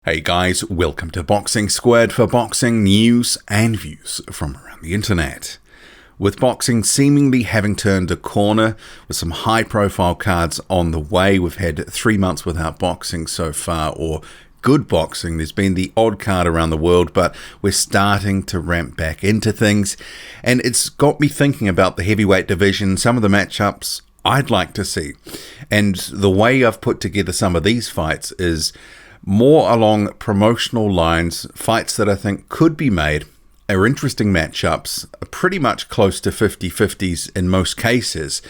Hey guys, welcome to Boxing Squared for boxing news and views from around the internet. With boxing seemingly having turned a corner with some high profile cards on the way, we've had 3 months without boxing so far, or good boxing. There's been the odd card around the world, but we're starting to ramp back into things, and it's got me thinking about the heavyweight division, some of the matchups I'd like to see. And the way I've put together some of these fights is more along promotional lines, fights that I think could be made, are interesting matchups, are pretty much close to 50-50s in most cases,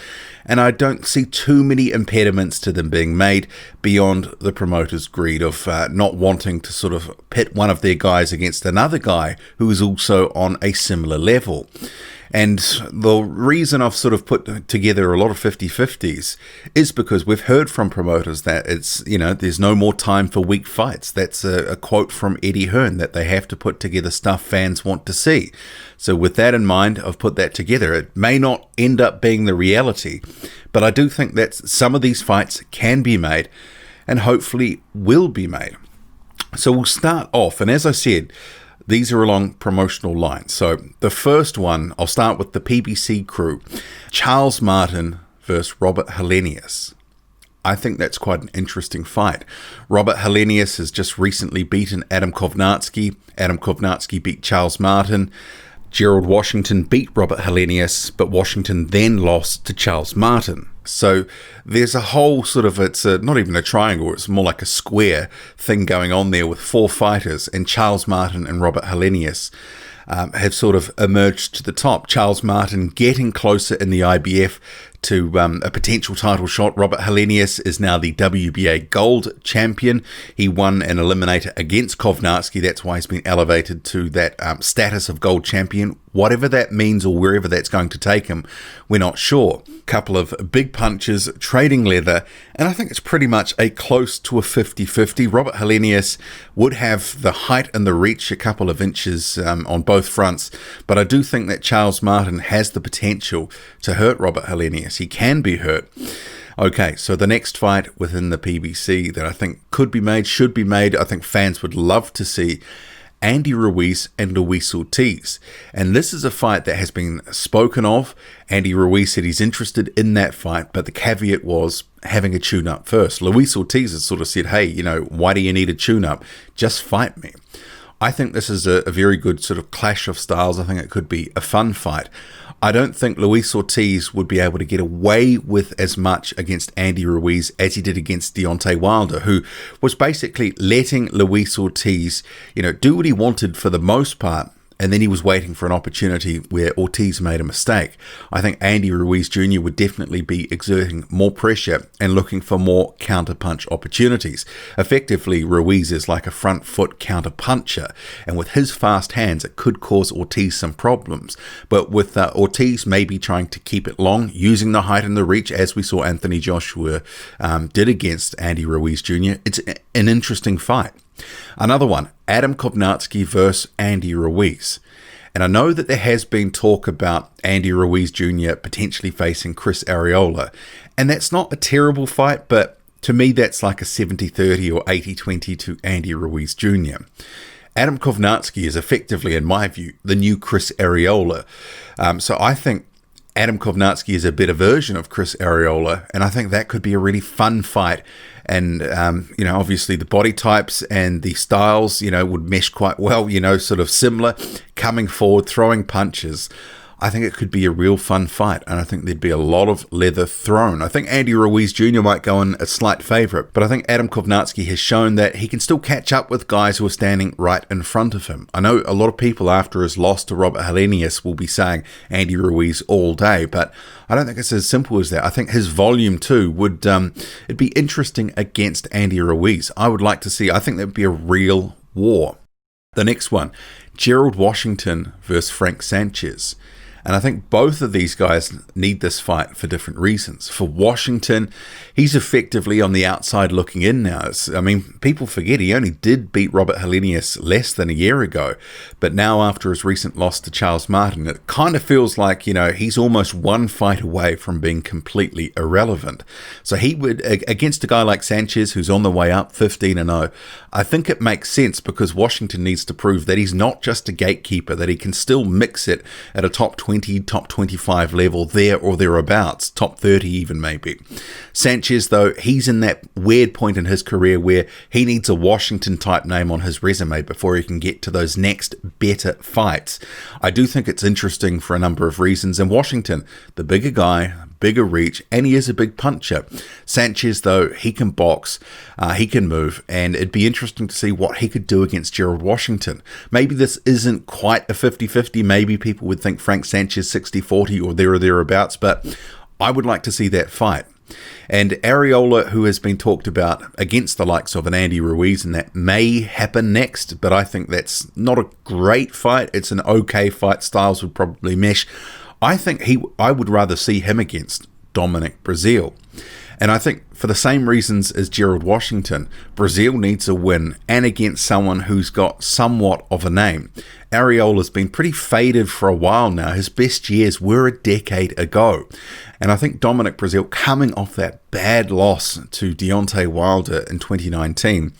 and I don't see too many impediments to them being made beyond the promoter's greed of not wanting to sort of pit one of their guys against another guy who is also on a similar level. And the reason I've sort of put together a lot of 50-50s is because we've heard from promoters that it's, there's no more time for weak fights. That's a quote from Eddie Hearn, that they have to put together stuff fans want to see. So with that in mind, I've put that together. It may not end up being the reality, but I do think that some of these fights can be made and hopefully will be made. So we'll start off, and as I said, these are along promotional lines. So the first one, I'll start with the PBC crew. Charles Martin versus Robert Helenius. I think that's quite an interesting fight. Robert Helenius has just recently beaten Adam Kownacki. Adam Kownacki beat Charles Martin. Gerald Washington beat Robert Helenius, but Washington then lost to Charles Martin. So there's a whole sort of, it's not even a triangle, it's more like a square thing going on there with 4 fighters, and Charles Martin and Robert Helenius have sort of emerged to the top. Charles Martin getting closer in the IBF to a potential title shot. Robert Helenius is now the WBA gold champion. He won an eliminator against Kownacki. That's why he's been elevated to that status of gold champion. Whatever that means or wherever that's going to take him, we're not sure. Couple of big punches, trading leather, and I think it's pretty much a close to a 50-50. Robert Helenius would have the height and the reach a couple of inches on both fronts, but I do think that Charles Martin has the potential to hurt Robert Helenius. He can be hurt. Okay, so the next fight within the PBC that I think could be made, should be made, I think fans would love to see, Andy Ruiz and Luis Ortiz. And this is a fight that has been spoken of. Andy Ruiz said he's interested in that fight, but the caveat was having a tune-up first. Luis Ortiz has sort of said, hey, why do you need a tune-up? Just fight me. I think this is a very good sort of clash of styles. I think it could be a fun fight. I don't think Luis Ortiz would be able to get away with as much against Andy Ruiz as he did against Deontay Wilder, who was basically letting Luis Ortiz, do what he wanted for the most part, and then he was waiting for an opportunity where Ortiz made a mistake. I think Andy Ruiz Jr. would definitely be exerting more pressure and looking for more counterpunch opportunities. Effectively, Ruiz is like a front foot counterpuncher, and with his fast hands, it could cause Ortiz some problems. But with Ortiz maybe trying to keep it long, using the height and the reach, as we saw Anthony Joshua did against Andy Ruiz Jr., it's an interesting fight. Another one, Adam Kownacki versus Andy Ruiz. And I know that there has been talk about Andy Ruiz Jr. potentially facing Chris Arreola. And that's not a terrible fight, but to me that's like a 70-30 or 80-20 to Andy Ruiz Jr. Adam Kownacki is effectively, in my view, the new Chris Arreola. So I think Adam Kownacki is a better version of Chris Arreola, and I think that could be a really fun fight. And, obviously the body types and the styles, would mesh quite well, sort of similar, coming forward, throwing punches. I think it could be a real fun fight, and I think there'd be a lot of leather thrown. I think Andy Ruiz Jr. might go in a slight favourite, but I think Adam Kownacki has shown that he can still catch up with guys who are standing right in front of him. I know a lot of people after his loss to Robert Helenius will be saying Andy Ruiz all day, but I don't think it's as simple as that. I think his volume too would it'd be interesting against Andy Ruiz. I would like to see, I think that would be a real war. The next one, Gerald Washington versus Frank Sanchez. And I think both of these guys need this fight for different reasons. For Washington, he's effectively on the outside looking in now. People forget he only did beat Robert Helenius less than a year ago. But now after his recent loss to Charles Martin, it kind of feels like, he's almost one fight away from being completely irrelevant. So he would, against a guy like Sanchez, who's on the way up 15-0, I think it makes sense because Washington needs to prove that he's not just a gatekeeper, that he can still mix it at a top 20, top 25 level there or thereabouts, top 30 even maybe. Sanchez, though, he's in that weird point in his career where he needs a Washington type name on his resume before he can get to those next better fights. I do think it's interesting for a number of reasons. And Washington, the bigger guy, bigger reach, and he is a big puncher. Sanchez, though, he can box, he can move, and it'd be interesting to see what he could do against Gerald Washington. Maybe this isn't quite a 50-50. Maybe people would think Frank Sanchez 60-40 or there or thereabouts, but I would like to see that fight. And Arreola, who has been talked about against the likes of an Andy Ruiz, and that may happen next, but I think that's not a great fight. It's an okay fight. Styles would probably mesh. I would rather see him against Dominic Breazeale. And I think for the same reasons as Gerald Washington, Breazeale needs a win and against someone who's got somewhat of a name. Arreola's been pretty faded for a while now. His best years were a decade ago. And I think Dominic Breazeale, coming off that bad loss to Deontay Wilder in 2019,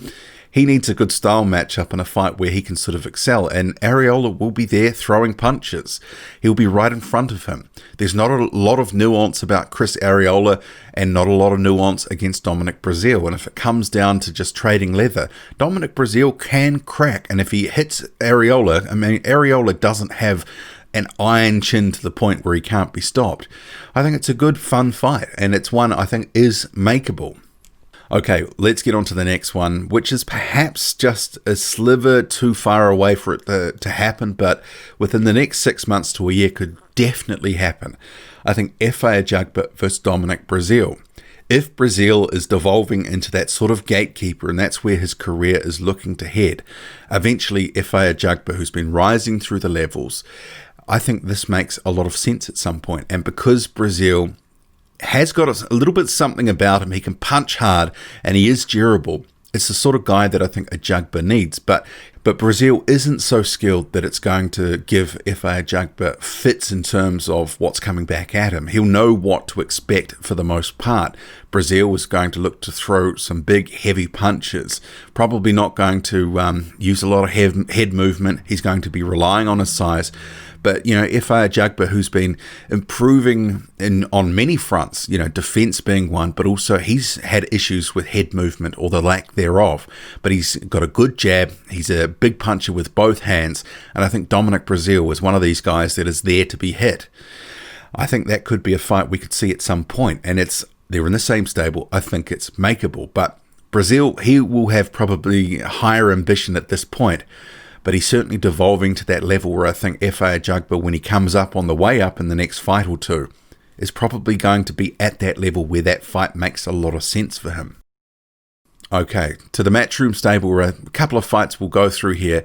he needs a good style matchup and a fight where he can sort of excel. And Arreola will be there throwing punches. He'll be right in front of him. There's not a lot of nuance about Chris Arreola and not a lot of nuance against Dominic Breazeale. And if it comes down to just trading leather, Dominic Breazeale can crack. And if he hits Arreola, Arreola doesn't have an iron chin to the point where he can't be stopped. I think it's a good, fun fight. And it's one I think is makeable. Okay, let's get on to the next one, which is perhaps just a sliver too far away for it to happen, but within the next 6 months to a year could definitely happen. I think Efe Ajagba versus Dominic Breazeale. If Breazeale is devolving into that sort of gatekeeper, and that's where his career is looking to head, eventually Efe Ajagba, who's been rising through the levels, I think this makes a lot of sense at some point. And because Breazeale has got a little bit something about him, he can punch hard and he is durable. It's the sort of guy that I think Ajagba needs, but Breazeale isn't so skilled that it's going to give Efe Ajagba fits in terms of what's coming back at him. He'll know what to expect for the most part. Breazeale is going to look to throw some big heavy punches, probably not going to use a lot of head movement. He's going to be relying on his size. But, Efe Ajagba, who's been improving on many fronts, defense being one, but also he's had issues with head movement or the lack thereof. But he's got a good jab. He's a big puncher with both hands. And I think Dominic Breazeale is one of these guys that is there to be hit. I think that could be a fight we could see at some point. And they're in the same stable. I think it's makeable. But Breazeale, he will have probably higher ambition at this point. But he's certainly devolving to that level where I think Efe Ajagba, when he comes up on the way up in the next fight or two, is probably going to be at that level where that fight makes a lot of sense for him. Okay, to the Matchroom stable, where a couple of fights we'll go through here.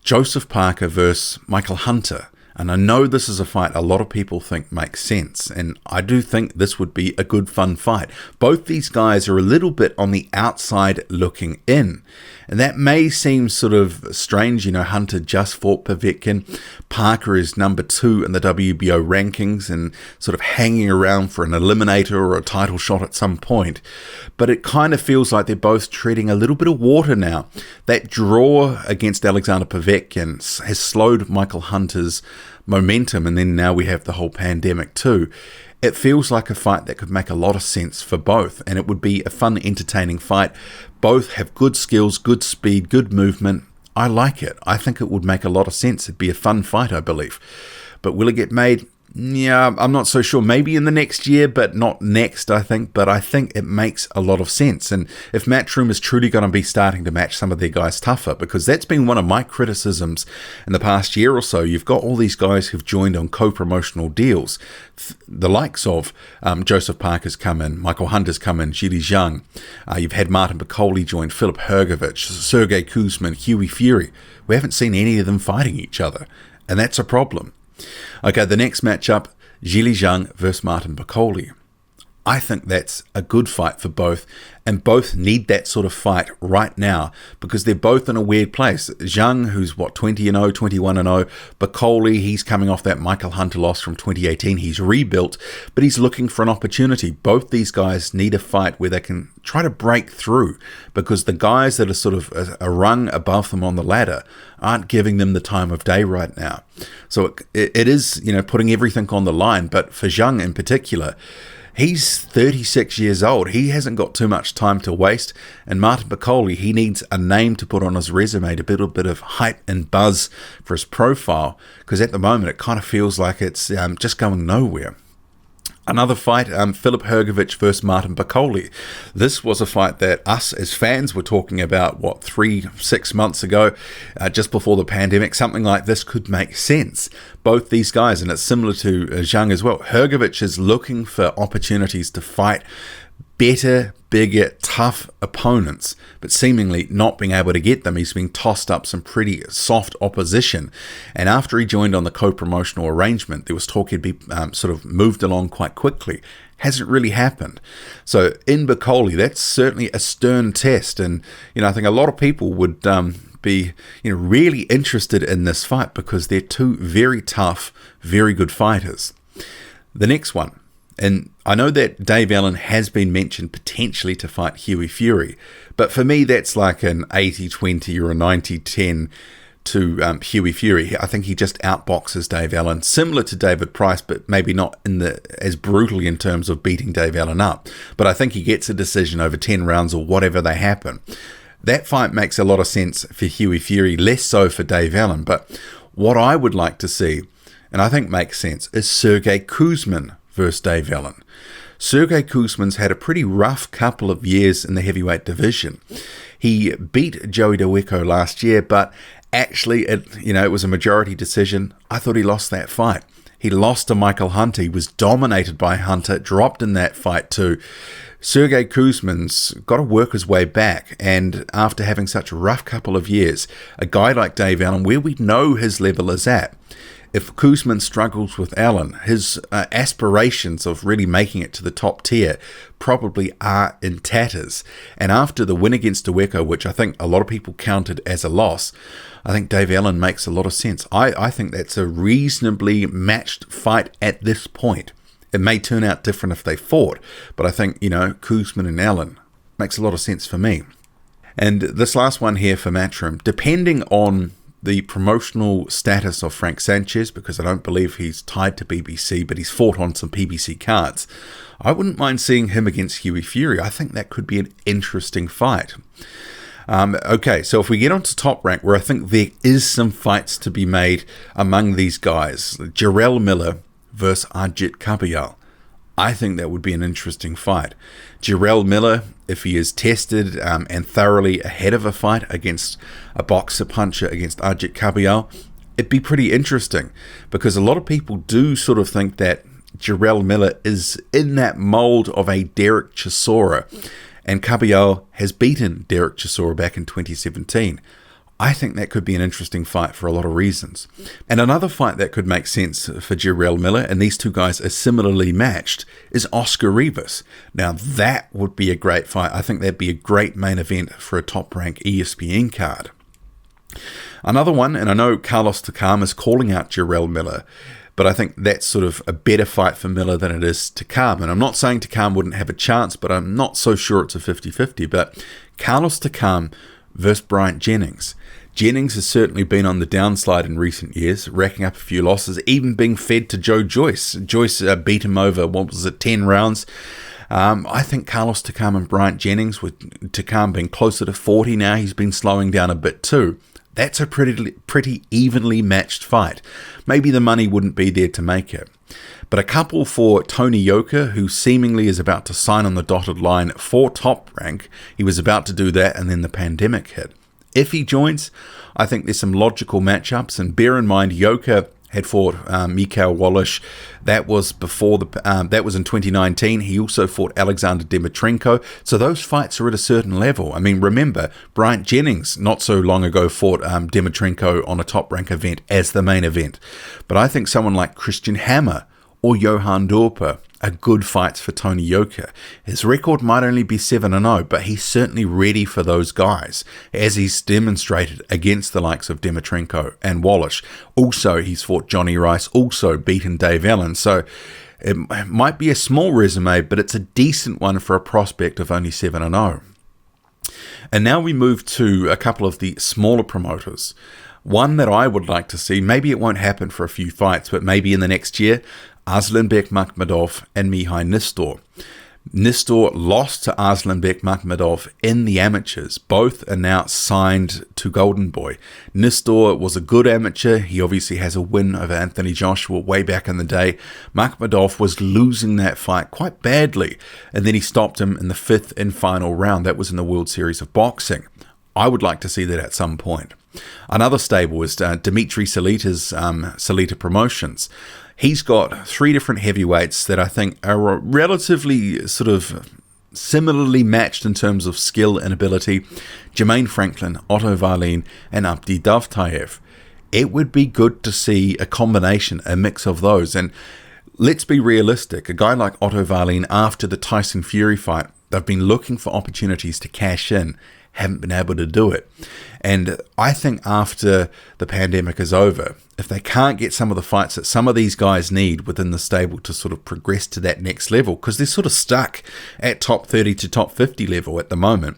Joseph Parker versus Michael Hunter. And I know this is a fight a lot of people think makes sense, and I do think this would be a good fun fight. Both these guys are a little bit on the outside looking in, and that may seem sort of strange. Hunter just fought Povetkin. Parker is number 2 in the WBO rankings and sort of hanging around for an eliminator or a title shot at some point. But it kind of feels like they're both treading a little bit of water now. That draw against Alexander Povetkin has slowed Michael Hunter's momentum, and then now we have the whole pandemic too. It feels like a fight that could make a lot of sense for both, and it would be a fun, entertaining fight. Both have good skills, good speed, good movement. I like it. I think it would make a lot of sense. It'd be a fun fight, I believe. But will it get made? Yeah, I'm not so sure. Maybe in the next year, but not next, I think. But I think it makes a lot of sense. And if Matchroom is truly going to be starting to match some of their guys tougher, because that's been one of my criticisms in the past year or so. You've got all these guys who've joined on co-promotional deals. The likes of Joseph Parker's come in, Michael Hunter's come in, Zhili Zhang. You've had Martin Bakole join, Filip Hrgovic, Sergey Kuzmin, Hughie Fury. We haven't seen any of them fighting each other. And that's a problem. Okay, the next matchup, Zhili Zhang versus Martin Bakole. I think that's a good fight for both, and both need that sort of fight right now because they're both in a weird place. Zhang, who's 20-0, 21-0. Bakole, he's coming off that Michael Hunter loss from 2018. He's rebuilt, but he's looking for an opportunity. Both these guys need a fight where they can try to break through because the guys that are sort of a rung above them on the ladder aren't giving them the time of day right now. So it is, putting everything on the line, but for Zhang in particular, he's 36 years old. He hasn't got too much time to waste. And Martin Bakole, he needs a name to put on his resume, to build a bit of hype and buzz for his profile. Because at the moment, it kind of feels like it's just going nowhere. Another fight, Filip Hrgovic versus Martin Bakole. This was a fight that us as fans were talking about, 3-6 months ago, just before the pandemic. Something like this could make sense. Both these guys, and it's similar to Zhang as well. Hrgovic is looking for opportunities to fight better, bigger, tough opponents, but seemingly not being able to get them. He's been tossed up some pretty soft opposition. And after he joined on the co-promotional arrangement, there was talk he'd be sort of moved along quite quickly. Hasn't really happened. So in Bakole, that's certainly a stern test. And, I think a lot of people would be really interested in this fight because they're two very tough, very good fighters. The next one. And I know that Dave Allen has been mentioned potentially to fight Hughie Fury, but for me that's like an 80-20 or a 90-10 to Hughie Fury. I think he just outboxes Dave Allen, similar to David Price, but maybe not as brutally in terms of beating Dave Allen up. But I think he gets a decision over 10 rounds or whatever they happen. That fight makes a lot of sense for Hughie Fury, less so for Dave Allen. But what I would like to see, and I think makes sense, is Sergey Kuzmin versus Dave Allen. Sergey Kuzmin's had a pretty rough couple of years in the heavyweight division. He beat Joey DeWicko last year, but actually it was a majority decision. I thought he lost that fight. He lost to Michael Hunter. He was dominated by Hunter, dropped in that fight too. Sergey Kuzmin's got to work his way back, and after having such a rough couple of years, a guy like Dave Allen, where we know his level is at, if Kuzmin struggles with Allen, his aspirations of really making it to the top tier probably are in tatters. And after the win against DeWicko, which I think a lot of people counted as a loss, I think Dave Allen makes a lot of sense. I think that's a reasonably matched fight at this point. It may turn out different if they fought, but I think, Kuzmin and Allen makes a lot of sense for me. And this last one here for Matchroom, depending on the promotional status of Frank Sanchez, because I don't believe he's tied to BBC, but he's fought on some PBC cards, I wouldn't mind seeing him against Hughie Fury. I think that could be an interesting fight. Okay, so if we get onto Top Rank, where I think there is some fights to be made among these guys, Jarrell Miller versus Agit Kabayel. I think that would be an interesting fight. Jarrell Miller, if he is tested and thoroughly ahead of a fight against a boxer puncher against Agit Kabayel, it'd be pretty interesting because a lot of people do sort of think that Jarrell Miller is in that mold of a Derek Chisora, and Kabayel has beaten Derek Chisora back in 2017. I think that could be an interesting fight for a lot of reasons. And another fight that could make sense for Jarrell Miller, and these two guys are similarly matched, is Oscar Rivas. Now that would be a great fight. I think that'd be a great main event for a Top Rank ESPN card. Another one, and I know Carlos Takam is calling out Jarrell Miller, but I think that's sort of a better fight for Miller than it is Takam. And I'm not saying Takam wouldn't have a chance, but I'm not so sure it's a 50-50. But Carlos Takam versus Bryant Jennings. Jennings has certainly been on the downslide in recent years, racking up a few losses, even being fed to Joe Joyce. Joyce beat him over, 10 rounds? I think Carlos Takam and Bryant Jennings, with Takam being closer to 40 now, he's been slowing down a bit too. That's a pretty evenly matched fight. Maybe the money wouldn't be there to make it. But a couple for Tony Yoka, who seemingly is about to sign on the dotted line for Top Rank. He was about to do that, and then the pandemic hit. If he joins, I think there's some logical matchups, and bear in mind, Yoka had fought Mikhail Wallish. That was before that was in 2019. He also fought Alexander Dimitrenko. So those fights are at a certain level. I mean, remember, Bryant Jennings not so long ago fought Dimitrenko on a Top Rank event as the main event. But I think someone like Christian Hammer or Johan Dorper are good fights for Tony Yoka. His record might only be 7-0, but he's certainly ready for those guys, as he's demonstrated against the likes of Dimitrenko and Wallish. Also, he's fought Johnny Rice, also beaten Dave Allen. So it might be a small resume, but it's a decent one for a prospect of only 7-0. And now we move to a couple of the smaller promoters. One that I would like to see, maybe it won't happen for a few fights, but maybe in the next year, Arslanbek Makmudov and Mihai Nistor. Nistor lost to Arslanbek Makmudov in the amateurs. Both are now signed to Golden Boy. Nistor was a good amateur. He obviously has a win over Anthony Joshua way back in the day. Makmudov was losing that fight quite badly, and then he stopped him in the 5th and final round. That was in the World Series of Boxing. I would like to see that at some point. Another stable is Dmitry Salita's Salita Promotions. He's got 3 different heavyweights that I think are relatively sort of similarly matched in terms of skill and ability. Jermaine Franklin, Otto Wallin, and Abdi Davtayev. It would be good to see a combination, a mix of those. And let's be realistic. A guy like Otto Wallin, after the Tyson Fury fight, they've been looking for opportunities to cash in, haven't been able to do it. And I think after the pandemic is over, if they can't get some of the fights that some of these guys need within the stable to sort of progress to that next level, because they're sort of stuck at top 30 to top 50 level at the moment,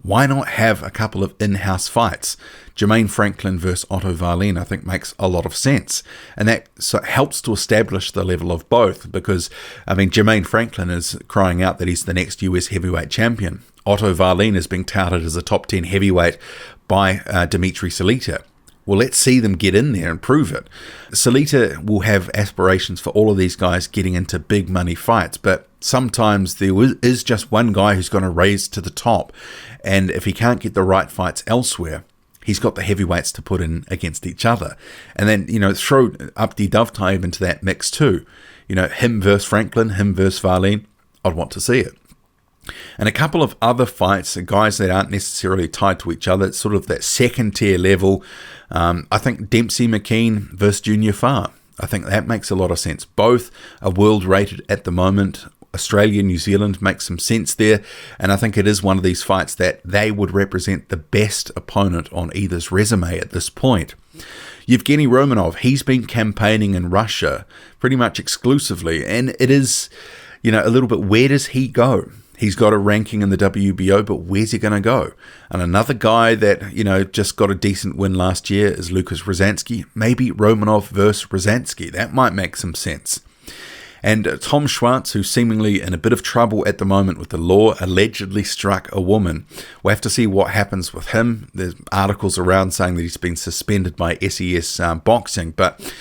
why not have a couple of in-house fights? Jermaine Franklin versus Otto Wallin, I think, makes a lot of sense. And that helps to establish the level of both, because, I mean, Jermaine Franklin is crying out that he's the next US heavyweight champion. Otto Wallin is being touted as a top 10 heavyweight by Dmitry Salita. Well, let's see them get in there and prove it. Salita will have aspirations for all of these guys getting into big money fights, but sometimes there is just one guy who's going to raise to the top, and if he can't get the right fights elsewhere, he's got the heavyweights to put in against each other. And then, throw Abdi Davtayev into that mix too. Him versus Franklin, him versus Wallin, I'd want to see it. And a couple of other fights, guys that aren't necessarily tied to each other, it's sort of that second tier level. I think Dempsey McKean versus Junior Farr. I think that makes a lot of sense. Both are world rated at the moment. Australia, New Zealand makes some sense there. And I think it is one of these fights that they would represent the best opponent on either's resume at this point. Yevgeny Romanov, he's been campaigning in Russia pretty much exclusively. And it is, a little bit, where does he go? He's got a ranking in the WBO, but where's he going to go? And another guy that, just got a decent win last year is Lucas Rozansky. Maybe Romanov versus Rozansky. That might make some sense. And Tom Schwartz, who's seemingly in a bit of trouble at the moment with the law, allegedly struck a woman. We'll have to see what happens with him. There's articles around saying that he's been suspended by SES Boxing. But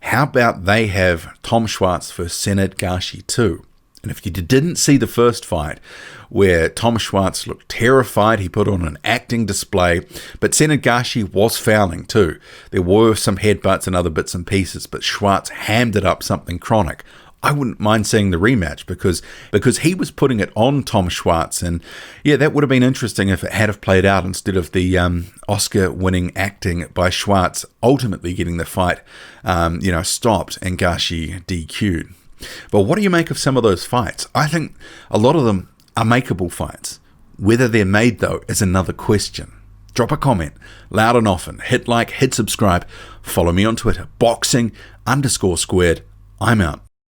how about they have Tom Schwartz versus Senad Gashi too? And if you didn't see the first fight, where Tom Schwartz looked terrified, he put on an acting display, but Senad Gashi was fouling too. There were some headbutts and other bits and pieces, but Schwartz hammed it up something chronic. I wouldn't mind seeing the rematch because he was putting it on Tom Schwartz, and yeah, that would have been interesting if it had have played out instead of the Oscar-winning acting by Schwartz ultimately getting the fight, stopped and Gashi DQ'd. But what do you make of some of those fights? I think a lot of them are makeable fights. Whether they're made, though, is another question. Drop a comment, loud and often. Hit like, hit subscribe. Follow me on Twitter, boxing_squared. I'm out.